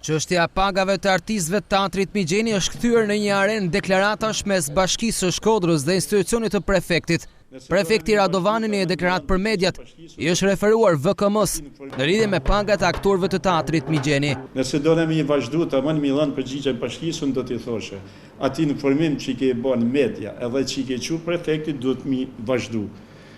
Çështja e pagave të artistëve të Teatrit Migjeni është kthyer në një arenë deklaratash mes Bashkisë së Shkodrës dhe institucionit të prefektit. Prefekti Radovani në një deklaratë për mediat i është referuar VKM-s në lidhje me pagat e aktorëve të Teatrit Migjeni. Nëse do mi vazhdu të më dhënë përgjigje Bashkisë, unë do t'i thoshe, ati informim që i ke bën media edhe që i ke qu prefektit duhet mi vazhdu.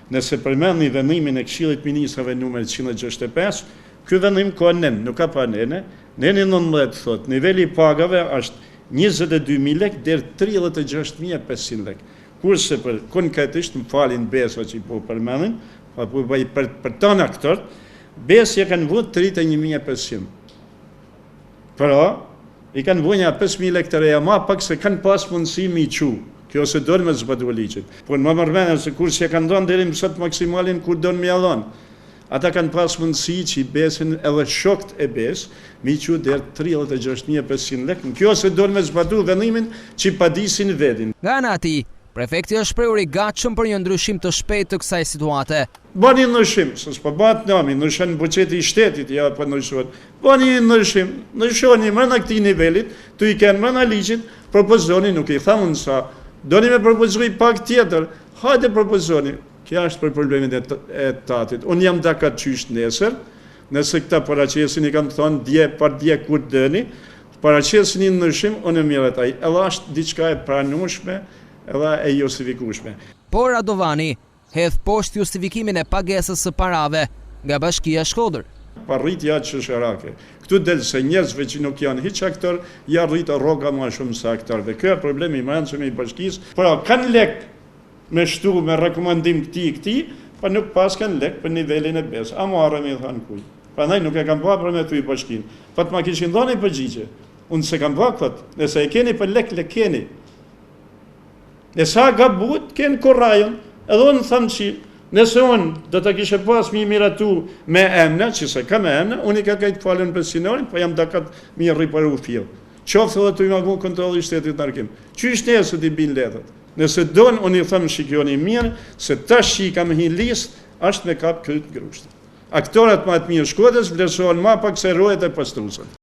Nëse përmendni vendimin e Këshillit Ministrave numër 165, ky vendim ka nen, nuk ka pa nene. Neni 19 thot, niveli pagave është 22.000 lek deri 36.500 lek. Kurse për konkretisht, më falin besa që i po përmenin, për tonë aktor, besi e kanë vënë 31.500. Pra, i kanë vënë 5.000 lek të reja ma pak se kanë pas mundësi mi qu. Kjo se donë me zbatu ligjit. Por më mërmenen se kur që kanë donë deri më sot maksimalin kur donë mi adhonë. Ata kanë pas mundësi që i besin edhe shokt e bes, mi që dherë 36.500 lek, në kjo se donë me zbatu vendimin që i padisin vedin. Nga ana ati, prefekti është shprehur i gatshëm për një ndryshim të shpejtë të kësaj situate. Bani ndryshim, se s'po bat nami, ndryshon buxheti i shtetit, ja po ndryshohet. Bani ndryshim, ndryshoni brenda këtij nivelit, tu i kanë brenda ligjit, propozoni, nuk i thamun sa, doni me propozoj pak tjetër, hajde propozoni. Kja është për problemin e teatrit. Unë jam dakord qysh nesër, nëse këta paraqesin i kam thonë dje par dje kur dëni, paraqesin i ndryshim, unë e mirët ai. Edhe është diçka e pranueshme, edhe e justifikueshme. Por Radovani hedh poshtë justifikimin e pagesës së parave nga Bashkia e Shkodër. Parritja çështërake. Këtu del se njerëzve që nuk janë hiç aktor, ja rritë rroga më shumë se aktorëve. Ky është problemi i mëndshëm i bashkisë. Pra kanë lek me shtu, me rekomendim këti, pa nuk pas kanë lek për nivelin e besë. A marrëm i thanë kuj. Pra ndaj nuk e kam ba për me thuj bashkin. Pa të ma kishin dhoni përgjigje. Unë se kam ba këtë. Nëse e keni për lek keni. Nëse a gabut, keni korrajon. Edhe unë thamë që, nëse unë do të kishe pas mi miratu me emne, që se ka me emne, unë i ka kajtë falen për sinorin, pa jam dakat mi rriparu fjell. Qoftë edhe të i magun kontroli shtetit në arkim. Që ishte e së t'i bin letët? Nëse donë, unë i thëmë shikioni mirë, se tash që i kam hi listë, është me kap këtë grushtë. Aktorat ma të mirë Shkodrës vlerësohen ma pak se rojet e pastrusët.